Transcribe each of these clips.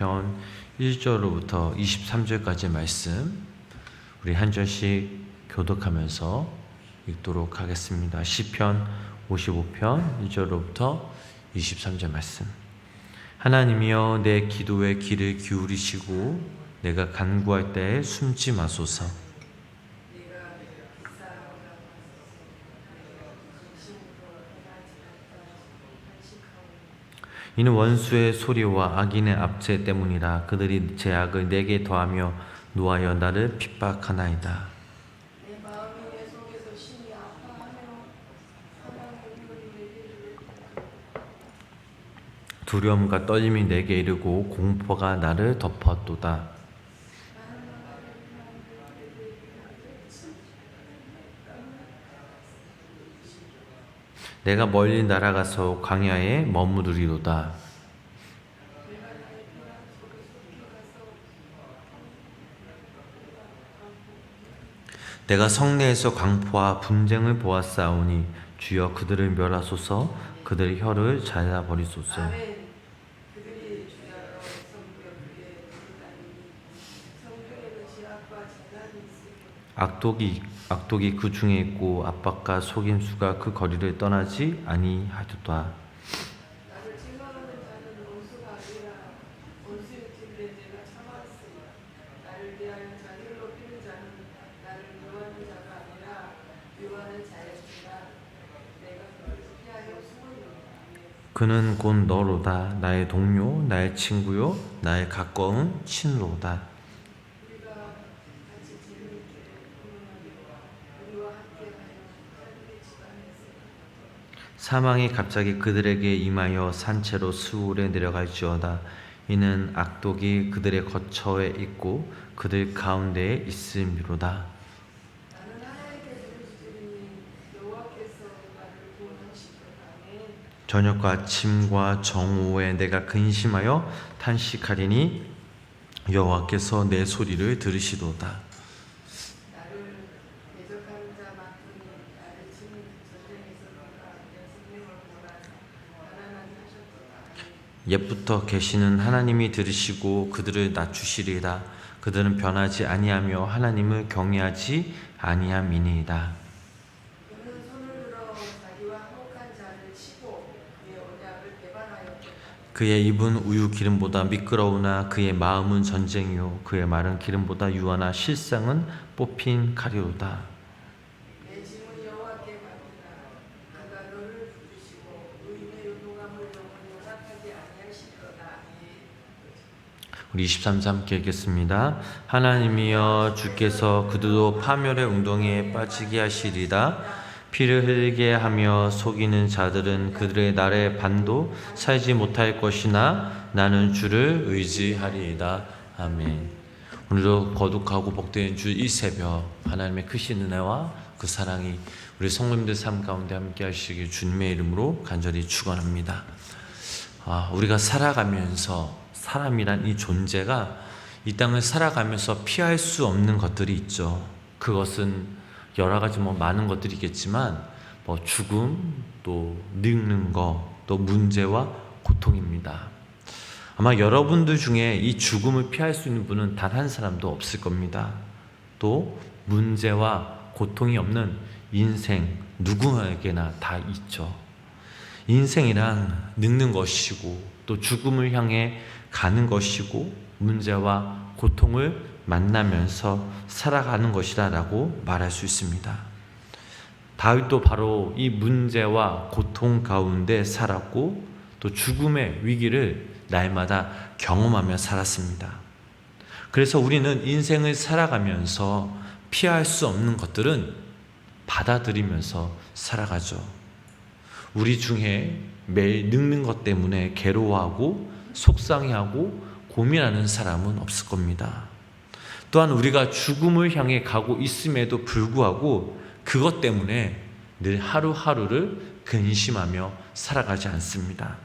편 1절로부터 23절까지 말씀 우리 한 절씩 교독하면서 읽도록 하겠습니다. 시편 55편 1절로부터 23절 말씀. 하나님이여 내 기도에 귀를 기울이시고 내가 간구할 때에 숨지 마소서. 이는 원수의 소리와 악인의 압제 때문이라. 그들이 제 악을 내게 더하며 노하여 나를 핍박하나이다. 내 마음이 내 속에서 심히 아파하며 하나님의 이르기를 두려움과 떨림이 내게 이르고 공포가 나를 덮었도다. 내가 멀리 날아가서 광야에 머무르리로다. 내가 성내에서 광포와 분쟁을 보았사오니 주여 그들을 멸하소서. 그들의 혀를 잘라버리소서. 그들이 주야로 성벽 위에 두르다니 성벽에는 지압과 재난이 있으며 악독이 그 중에 있고 압박과 속임수가 그 거리를 떠나지 아니하도다. 나를 찔러하는 자는 원수가 아니라 원수의 집에 내가 참았으니 나를 위하여 자기를 높이는 자는 나를 묘하는 자가 아니라 묘하는 자였으나 내가 그를 피하여 숨었노라. 그는 곧 너로다. 나의 동료, 나의 친구요, 나의 가까운 친로다. 우리가 같이 재미있게 공헌하며 우리와 함께하여 하늘의 집안에서 사망이 갑자기 그들에게 임하여 산채로 수울에 내려갈지어다. 이는 악독이 그들의 거처에 있고 그들 가운데에 있음이로다. 나는 하나님께 부르짖으니 여호와께서 나를 구원하시도다. 아멘. 저녁과 아침과 정오에 내가 근심하여 탄식하리니 여호와께서 내 소리를 들으시도다. 나를 대적하는 자만큼이 나를 치는 전쟁에서 너가 내 생명을 몰아서 가난하게 하셨도다. 옛부터 계시는 하나님이 들으시고 그들을 낮추시리이다. 그들은 변하지 아니하며 하나님을 경외하지 아니함이니이다. 그는 손을 들어 자기와 화목한 자를 치고 그의 언약을 배반하였도다. 그의 입은 우유 기름보다 미끄러우나 그의 마음은 전쟁이요 그의 말은 기름보다 유하나 실상은 뽑힌 칼이로다. 내 짐은 여호와께 맡기라. 그가 너를 부르시고 의인의 요동함을 영원히 허락하지 아니하시리로다. 아멘. 우리 23절 함께 읽겠습니다. 하나님이여 주께서 그들도 파멸의 웅덩이에 빠지게 하시리다. 피를 흘리게 하며 속이는 자들은 그들의 날의 반도 살지 못할 것이나 나는 주를 의지하리이다. 아멘. 오늘도 거룩하고 복된 주 이 새벽 하나님의 크신 은혜와 그 사랑이 우리 성도님들 삶 가운데 함께 하시길 주님의 이름으로 간절히 축원합니다. 우리가 살아가면서 사람이란 이 존재가 이 땅을 살아가면서 피할 수 없는 것들이 있죠. 그것은 여러 가지 많은 것들이 있겠지만 죽음, 또 늙는 것, 또 문제와 고통입니다. 아마 여러분들 중에 이 죽음을 피할 수 있는 분은 단 한 사람도 없을 겁니다. 또 문제와 고통이 없는 인생 누구에게나 다 있죠. 인생이란 늙는 것이고 또 죽음을 향해 가는 것이고 문제와 고통을 만나면서 살아가는 것이다라고 말할 수 있습니다. 다윗도 바로 이 문제와 고통 가운데 살았고 또 죽음의 위기를 날마다 경험하며 살았습니다. 그래서 우리는 인생을 살아가면서 피할 수 없는 것들은 받아들이면서 살아가죠. 우리 중에 매일 늙는 것 때문에 괴로워하고 속상해하고 고민하는 사람은 없을 겁니다. 또한 우리가 죽음을 향해 가고 있음에도 불구하고 그것 때문에 늘 하루하루를 근심하며 살아가지 않습니다.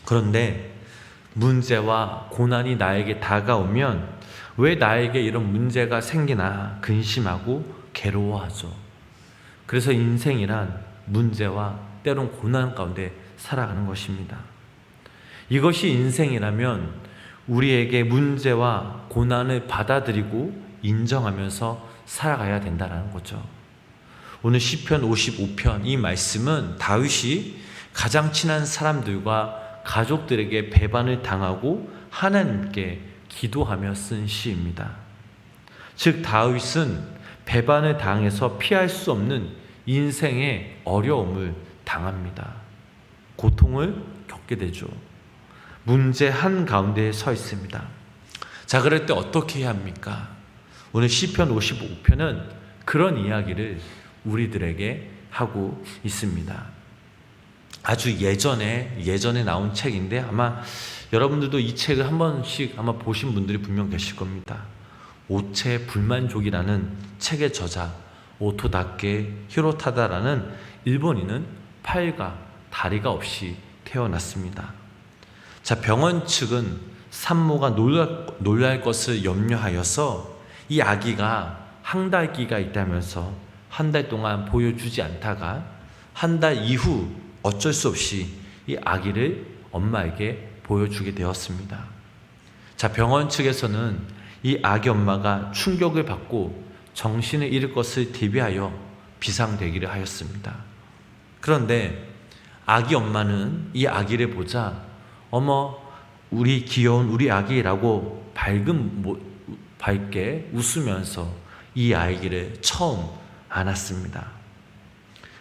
그런데 문제와 고난이 나에게 다가오면 왜 나에게 이런 문제가 생기나 근심하고 괴로워하죠. 그래서 인생이란 문제와 때론 고난 가운데 살아가는 것입니다. 이것이 인생이라면 우리에게 문제와 고난을 받아들이고 인정하면서 살아가야 된다는 거죠. 오늘 시편 55편 이 말씀은 다윗이 가장 친한 사람들과 가족들에게 배반을 당하고 하나님께 기도하며 쓴 시입니다. 즉 다윗은 배반을 당해서 피할 수 없는 인생의 어려움을 당합니다. 고통을 겪게 되죠. 문제 한가운데에 서 있습니다. 자, 그럴 때 어떻게 해야 합니까? 오늘 시편 55편은 그런 이야기를 우리들에게 하고 있습니다. 아주 예전에 나온 책인데 아마 여러분들도 이 책을 한 번씩 아마 보신 분들이 분명 계실 겁니다. 오체 불만족이라는 책의 저자 오토다케 히로타다라는 일본인은 팔과 다리가 없이 태어났습니다. 자, 병원 측은 산모가 놀랄 것을 염려하여서 이 아기가 항달기가 있다면서 한 달 동안 보여주지 않다가 한 달 이후 어쩔 수 없이 이 아기를 엄마에게 보여주게 되었습니다. 자, 병원 측에서는 이 아기 엄마가 충격을 받고 정신을 잃을 것을 대비하여 비상대기를 하였습니다. 그런데 아기 엄마는 이 아기를 보자 어머 우리 귀여운 우리 아기라고 밝게 웃으면서 이 아이를 처음 안았습니다.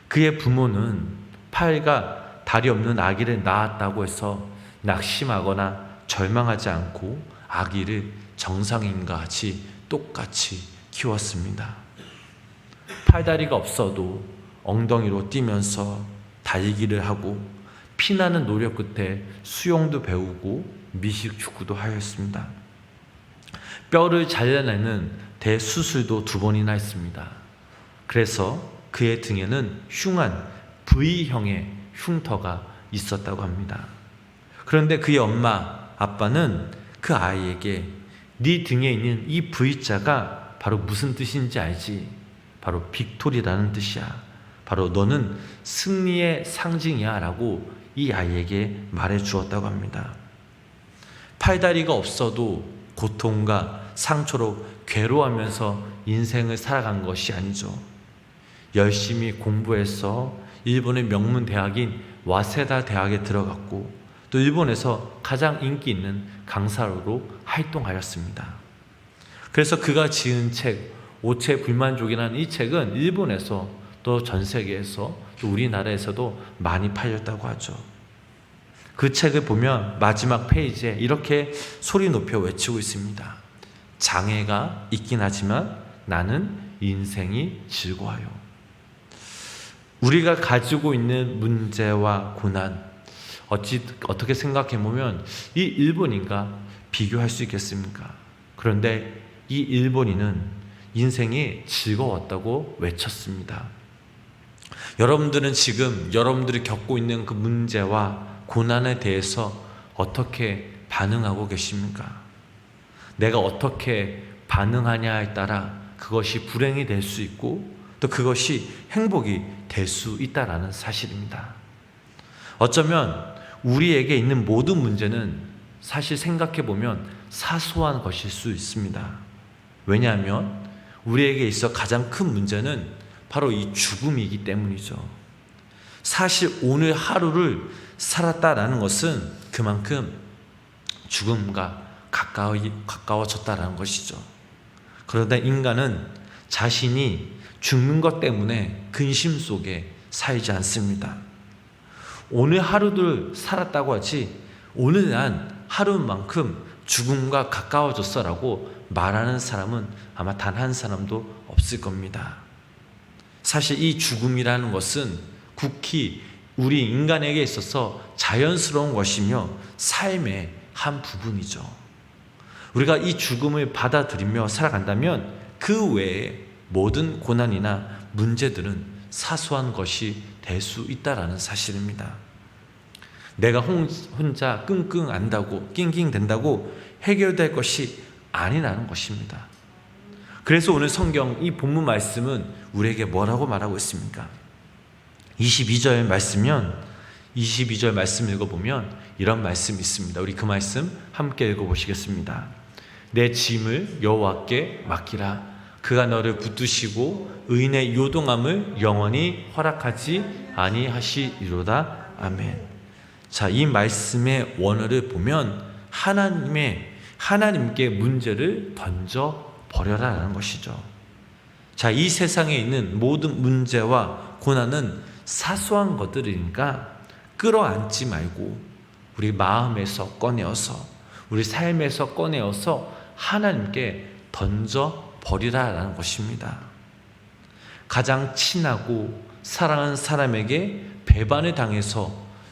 그의 부모는 팔과 다리 없는 아기를 낳았다고 해서 낙심하거나 절망하지 않고 아기를 정상인과 같이 똑같이 키웠습니다. 팔다리가 없어도 엉덩이로 뛰면서 달리기를 하고 피나는 노력 끝에 수영도 배우고 미식축구도 하였습니다. 뼈를 잘라내는 대수술도 2번이나 했습니다. 그래서 그의 등에는 흉한 V형의 흉터가 있었다고 합니다. 그런데 그의 엄마, 아빠는 그 아이에게 네 등에 있는 이 V자가 바로 무슨 뜻인지 알지? 바로 빅토리라는 뜻이야. 바로 너는 승리의 상징이야 라고 이 아이에게 말해 주었다고 합니다. 팔다리가 없어도 고통과 상처로 괴로워하면서 인생을 살아간 것이 아니죠. 열심히 공부해서 일본의 명문 대학인 와세다 대학에 들어갔고 또 일본에서 가장 인기 있는 강사로 활동하였습니다. 그래서 그가 지은 책 오체 불만족이라는 이 책은 일본에서 또 전 세계에서 또 우리나라에서도 많이 팔렸다고 하죠. 그 책을 보면 마지막 페이지에 이렇게 소리 높여 외치고 있습니다. 장애가 있긴 하지만 나는 인생이 즐거워요. 우리가 가지고 있는 문제와 고난 어떻게 생각해 보면 이 일본인과 비교할 수 있겠습니까? 그런데 이 일본인은 인생이 즐거웠다고 외쳤습니다. 여러분들은 지금 여러분들이 겪고 있는 그 문제와 고난에 대해서 어떻게 반응하고 계십니까? 내가 어떻게 반응하냐에 따라 그것이 불행이 될 수 있고 또 그것이 행복이 될 수 있다라는 사실입니다. 어쩌면 우리에게 있는 모든 문제는 사실 생각해 보면 사소한 것일 수 있습니다. 왜냐하면 우리에게 있어 가장 큰 문제는 바로 이 죽음이기 때문이죠. 사실 오늘 하루를 살았다라는 것은 그만큼 죽음과 가까워졌다라는 것이죠. 그러다 인간은 자신이 죽는 것 때문에 근심 속에 살지 않습니다. 오늘 하루를 살았다고 하지 오늘 난 하루만큼 죽음과 가까워졌어라고 말하는 사람은 아마 단 한 사람도 없을 겁니다. 사실 이 죽음이라는 것은 국히 우리 인간에게 있어서 자연스러운 것이며 삶의 한 부분이죠. 우리가 이 죽음을 받아들이며 살아간다면 그 외에 모든 고난이나 문제들은 사소한 것이 될 수 있다라는 사실입니다. 내가 혼자 끙끙 앓는다고 낑낑댄다고 해결될 것이 아니라는 것입니다. 그래서 오늘 성경 이 본문 말씀은 우리에게 뭐라고 말하고 있습니까? 22절 말씀이면 22절 말씀 읽어보면 이런 말씀이 있습니다. 우리 그 말씀 함께 읽어보시겠습니다. 내 짐을 여호와께 맡기라. 그가 너를 붙드시고 의인의 요동함을 영원히 허락하지 아니하시리로다. 아멘. 자, 이 말씀의 원어를 보면 하나님께 문제를 던져 버려라라는 것이죠. 자, 이 세상에 있는 모든 문제와 고난은 사소한 것들이니까 끌어안지 말고 우리 마음에서 꺼내어서, 우리 삶에서 꺼내어서 하나님께 던져 버리라라는 것입니다. 가장 친하고 사랑하는 사람에게 배반을 당해서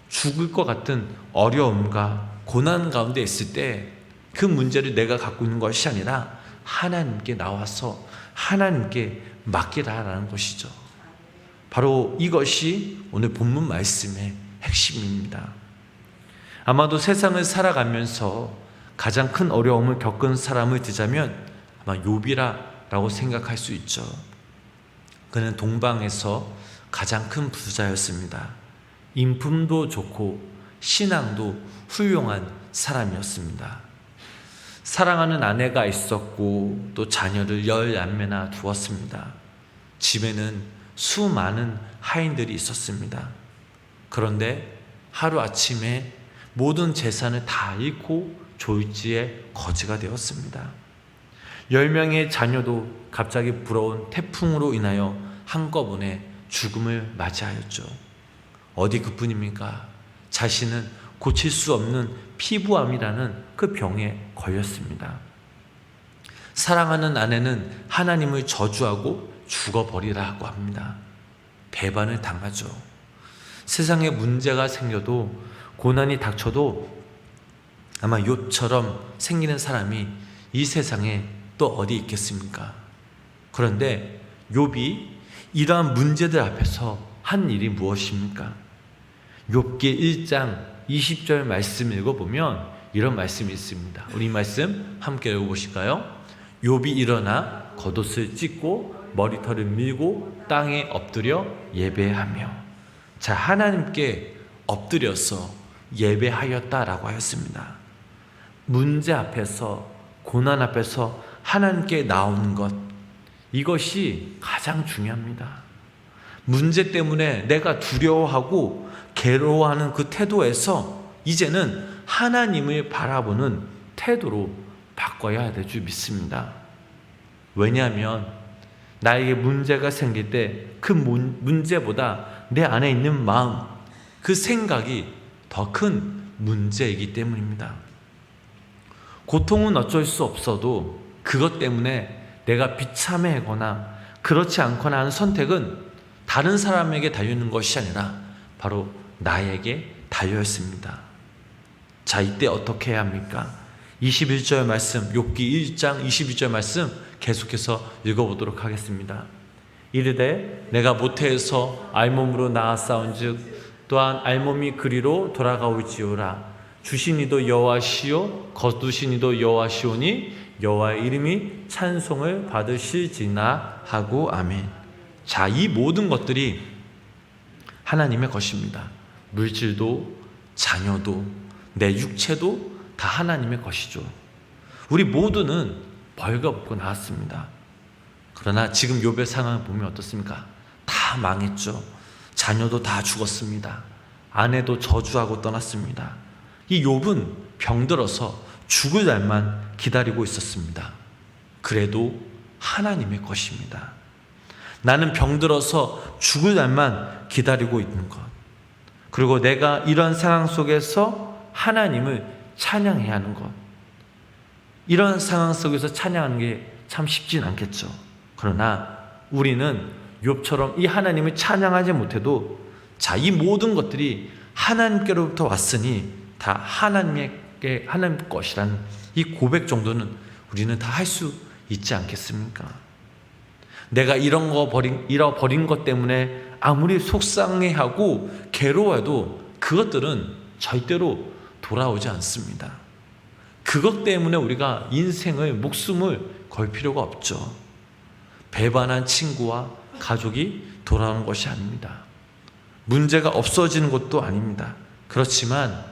죽을 것 같은 어려움과 고난 가운데 있을 때 그 문제를 내가 갖고 있는 것이 아니라 하나님께 나와서 하나님께 맡기라라는 것이죠. 바로 이것이 오늘 본문 말씀의 핵심입니다. 아마도 세상을 살아가면서 가장 큰 어려움을 겪은 사람을 듣자면 아마 욥이라고 생각할 수 있죠. 그는 동방에서 가장 큰 부자였습니다. 인품도 좋고 신앙도 훌륭한 사람이었습니다. 사랑하는 아내가 있었고 또 자녀를 10남매나 두었습니다. 집에는 수많은 하인들이 있었습니다. 그런데 하루아침에 모든 재산을 다 잃고 졸지에 거지가 되었습니다. 10명의 자녀도 갑자기 불어온 태풍으로 인하여 한꺼번에 죽음을 맞이하였죠. 어디 그뿐입니까? 자신은 고칠 수 없는 피부암이라는 그 병에 걸렸습니다. 사랑하는 아내는 하나님을 저주하고 죽어버리라고 합니다. 배반을 당하죠. 세상에 문제가 생겨도 고난이 닥쳐도 아마 욥처럼 생기는 사람이 이 세상에 또 어디 있겠습니까? 그런데 욥이 이러한 문제들 앞에서 한 일이 무엇입니까? 욥기 1장 20절 말씀 읽어보면 이런 말씀이 있습니다. 우리 말씀 함께 읽어보실까요? 욥이 일어나 겉옷을 찢고 머리털을 밀고 땅에 엎드려 예배하며. 자, 하나님께 엎드려서 예배하였다라고 하였습니다. 문제 앞에서, 고난 앞에서 하나님께 나오는 것, 이것이 가장 중요합니다. 문제 때문에 내가 두려워하고 괴로워하는 그 태도에서 이제는 하나님을 바라보는 태도로 바꿔야 될 줄 믿습니다. 왜냐하면 나에게 문제가 생길 때 그 문제보다 내 안에 있는 마음, 그 생각이 더 큰 문제이기 때문입니다. 고통은 어쩔 수 없어도 그것 때문에 내가 비참해하거나 그렇지 않거나 하는 선택은 다른 사람에게 달려있는 것이 아니라 바로 나에게 달려있습니다. 자, 이때 어떻게 해야 합니까? 21절 말씀, 욥기 1장 22절 말씀 계속해서 읽어보도록 하겠습니다. 이르되 내가 모태에서 알몸으로 나아싸운즉 또한 알몸이 그리로 돌아가올지어다. 주신 이도 여호와시요 거두신 이도 여호와시오니 여호와의 이름이 찬송을 받으실지나 하고 아멘. 자, 이 모든 것들이 하나님의 것입니다. 물질도 자녀도 내 육체도 다 하나님의 것이죠. 우리 모두는 벌거벗고 나왔습니다. 그러나 지금 욥의 상황을 보면 어떻습니까? 다 망했죠. 자녀도 다 죽었습니다. 아내도 저주하고 떠났습니다. 이 욥은 병들어서 죽을 날만 기다리고 있었습니다. 그래도 하나님의 것입니다. 나는 병들어서 죽을 날만 기다리고 있는 것. 그리고 내가 이런 상황 속에서 하나님을 찬양해야 하는 것. 이런 상황 속에서 찬양하는 게 참 쉽진 않겠죠. 그러나 우리는 욥처럼 이 하나님을 찬양하지 못해도 자, 이 모든 것들이 하나님께로부터 왔으니 다 하나님의 것이라는 이 고백 정도는 우리는 다 할 수 있지 않겠습니까? 내가 잃어버린 것 때문에 아무리 속상해하고 괴로워해도 그것들은 절대로 돌아오지 않습니다. 그것 때문에 우리가 인생을, 목숨을 걸 필요가 없죠. 배반한 친구와 가족이 돌아오는 것이 아닙니다. 문제가 없어지는 것도 아닙니다. 그렇지만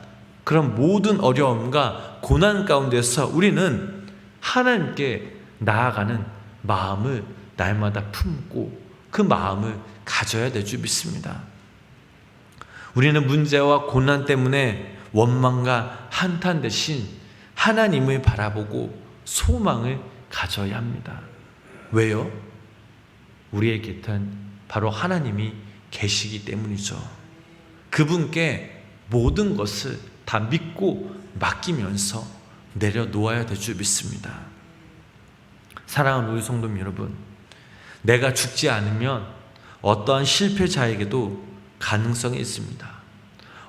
그런 모든 어려움과 고난 가운데서 우리는 하나님께 나아가는 마음을 날마다 품고 그 마음을 가져야 될 줄 믿습니다. 우리는 문제와 고난 때문에 원망과 한탄 대신 하나님을 바라보고 소망을 가져야 합니다. 왜요? 우리의 곁엔 바로 하나님이 계시기 때문이죠. 그분께 모든 것을 다 믿고 맡기면서 내려놓아야 될 줄 믿습니다. 사랑하는 우리 성도님 여러분, 내가 죽지 않으면 어떠한 실패자에게도 가능성이 있습니다.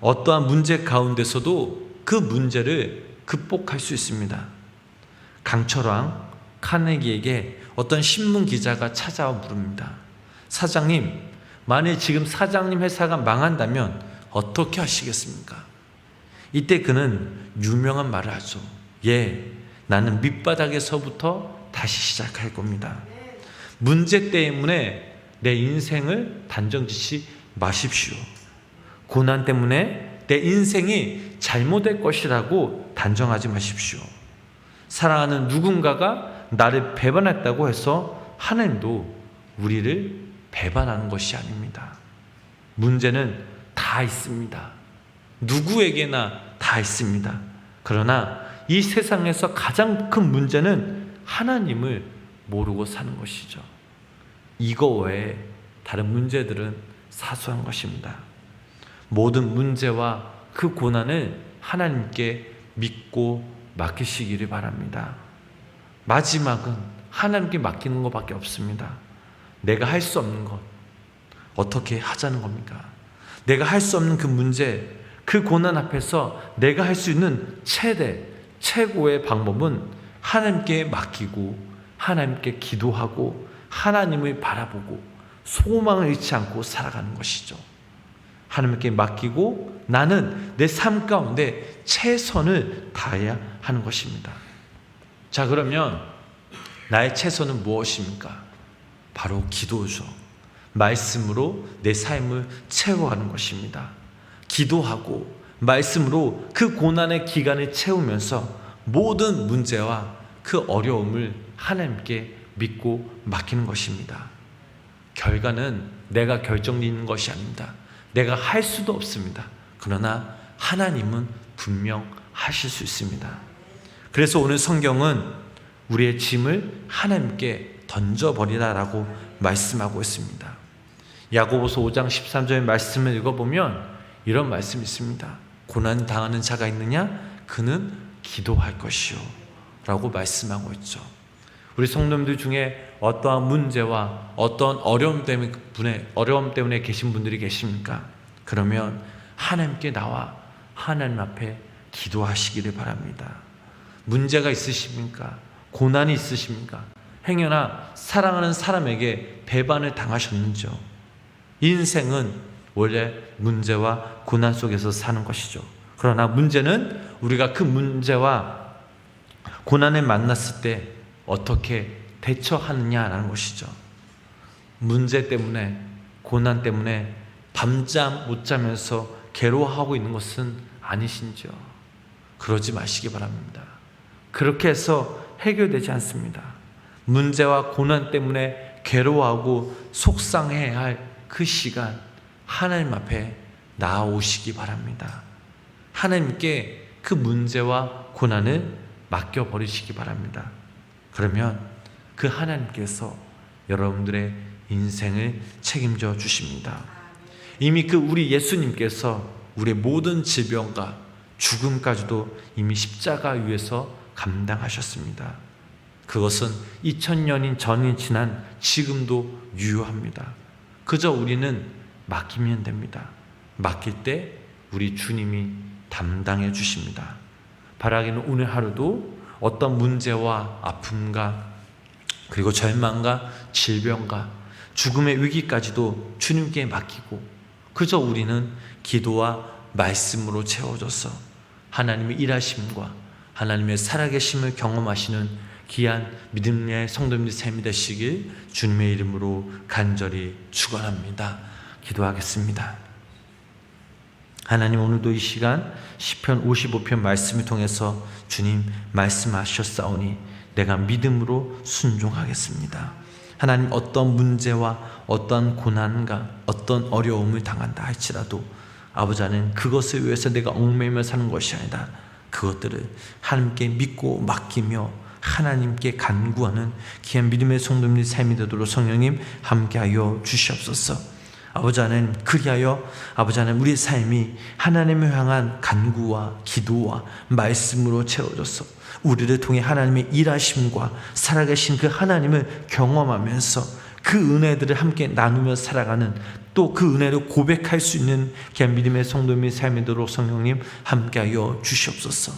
어떠한 문제 가운데서도 그 문제를 극복할 수 있습니다. 강철왕 카네기에게 어떤 신문 기자가 찾아와 물습니다. 사장님, 만일 지금 사장님 회사가 망한다면 어떻게 하시겠습니까? 이때 그는 유명한 말을 하죠. 예, 나는 밑바닥에서부터 다시 시작할 겁니다. 문제 때문에 내 인생을 단정짓지 마십시오. 고난 때문에 내 인생이 잘못될 것이라고 단정하지 마십시오. 사랑하는 누군가가 나를 배반했다고 해서 하나님도 우리를 배반하는 것이 아닙니다. 문제는 다 있습니다. 누구에게나 다 있습니다. 그러나 이 세상에서 가장 큰 문제는 하나님을 모르고 사는 것이죠. 이거 외에 다른 문제들은 사소한 것입니다. 모든 문제와 그 고난을 하나님께 믿고 맡기시기를 바랍니다. 마지막은 하나님께 맡기는 것밖에 없습니다. 내가 할 수 없는 것 어떻게 하자는 겁니까? 내가 할 수 없는 그 문제, 그 고난 앞에서 내가 할 수 있는 최고의 방법은 하나님께 맡기고 하나님께 기도하고 하나님을 바라보고 소망을 잃지 않고 살아가는 것이죠. 하나님께 맡기고 나는 내 삶 가운데 최선을 다해야 하는 것입니다. 자, 그러면 나의 최선은 무엇입니까? 바로 기도죠. 말씀으로 내 삶을 채워가는 것입니다. 기도하고 말씀으로 그 고난의 기간을 채우면서 모든 문제와 그 어려움을 하나님께 믿고 맡기는 것입니다. 결과는 내가 결정짓는 것이 아닙니다. 내가 할 수도 없습니다. 그러나 하나님은 분명 하실 수 있습니다. 그래서 오늘 성경은 우리의 짐을 하나님께 던져버리라라고 말씀하고 있습니다. 야고보서 5장 13절의 말씀을 읽어보면 이런 말씀이 있습니다. 고난 당하는 자가 있느냐? 그는 기도할 것이요 라고 말씀하고 있죠. 우리 성도님들 중에 어떠한 문제와 어떠한 어려움 때문에 계신 분들이 계십니까? 그러면 하나님께 나와 하나님 앞에 기도하시기를 바랍니다. 문제가 있으십니까? 고난이 있으십니까? 행여나 사랑하는 사람에게 배반을 당하셨는지요? 인생은 원래 문제와 고난 속에서 사는 것이죠. 그러나 문제는 우리가 그 문제와 고난을 만났을 때 어떻게 대처하느냐라는 것이죠. 문제 때문에, 고난 때문에 밤잠 못 자면서 괴로워하고 있는 것은 아니신지요? 그러지 마시기 바랍니다. 그렇게 해서 해결되지 않습니다. 문제와 고난 때문에 괴로워하고 속상해야 할 그 시간 하나님 앞에 나아오시기 바랍니다. 하나님께 그 문제와 고난을 맡겨버리시기 바랍니다. 그러면 그 하나님께서 여러분들의 인생을 책임져 주십니다. 이미 그 우리 예수님께서 우리의 모든 질병과 죽음까지도 이미 십자가 위에서 감당하셨습니다. 그것은 2000년이 전이 지난 지금도 유효합니다. 그저 우리는 맡기면 됩니다. 맡길 때 우리 주님이 담당해 주십니다. 바라기는 오늘 하루도 어떤 문제와 아픔과 그리고 절망과 질병과 죽음의 위기까지도 주님께 맡기고 그저 우리는 기도와 말씀으로 채워져서 하나님의 일하심과 하나님의 살아계심을 경험하시는 귀한 믿음의 성도님들 삶이 되시길 주님의 이름으로 간절히 축원합니다. 기도하겠습니다. 하나님, 오늘도 이 시간 시편 55편 말씀을 통해서 주님 말씀하셨사오니 내가 믿음으로 순종하겠습니다. 하나님, 어떤 문제와 어떤 고난과 어떤 어려움을 당한다 할지라도 아버지 하나님, 그것을 위해서 내가 얽매이며 사는 것이 아니다. 그것들을 하나님께 믿고 맡기며 하나님께 간구하는 귀한 믿음의 성도님의 삶이 되도록 성령님 함께하여 주시옵소서. 아버지 하나님, 그리하여 아버지 하나님, 우리의 삶이 하나님을 향한 간구와 기도와 말씀으로 채워져서 우리를 통해 하나님의 일하심과 살아계신 그 하나님을 경험하면서 그 은혜들을 함께 나누며 살아가는, 또 그 은혜를 고백할 수 있는 귀한 믿음의 성도님의 삶이 되도록 성령님 함께하여 주시옵소서.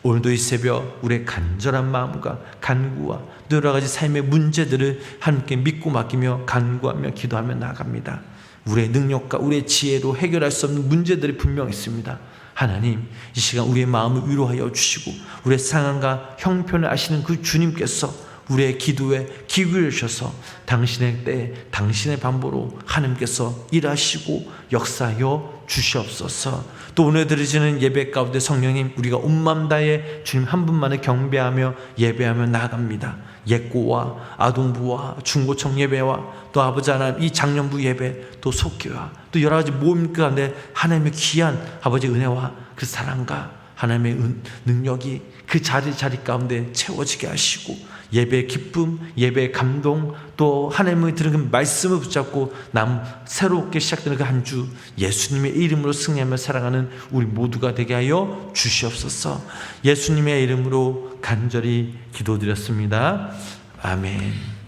오늘도 이 새벽 우리의 간절한 마음과 간구와 여러 가지 삶의 문제들을 함께 믿고 맡기며 간구하며 기도하며 나아갑니다. 우리의 능력과 우리의 지혜로 해결할 수 없는 문제들이 분명 있습니다. 하나님, 이 시간 우리의 마음을 위로하여 주시고 우리의 상황과 형편을 아시는 그 주님께서 우리의 기도에 귀 기울여주셔서 당신의 때에 당신의 방법으로 하나님께서 일하시고 역사하여 주시옵소서. 또 오늘 드리시는 예배 가운데 성령님, 우리가 온 마음 다해 주님 한 분만을 경배하며 예배하며 나아갑니다. 예고와 아동부와 중고청 예배와 또 아버지 하나님 이 장년부 예배, 또 속교와 또 여러 가지 모임 가운데 하나님의 귀한 아버지 은혜와 그 사랑과 하나님의 능력이 그 자리 가운데 채워지게 하시고 예배의 기쁨, 예배의 감동, 또 하나님의 들은 말씀을 붙잡고 새롭게 시작되는 그 한 주 예수님의 이름으로 승리하며 살아가는 우리 모두가 되게 하여 주시옵소서. 예수님의 이름으로 간절히 기도드렸습니다. 아멘.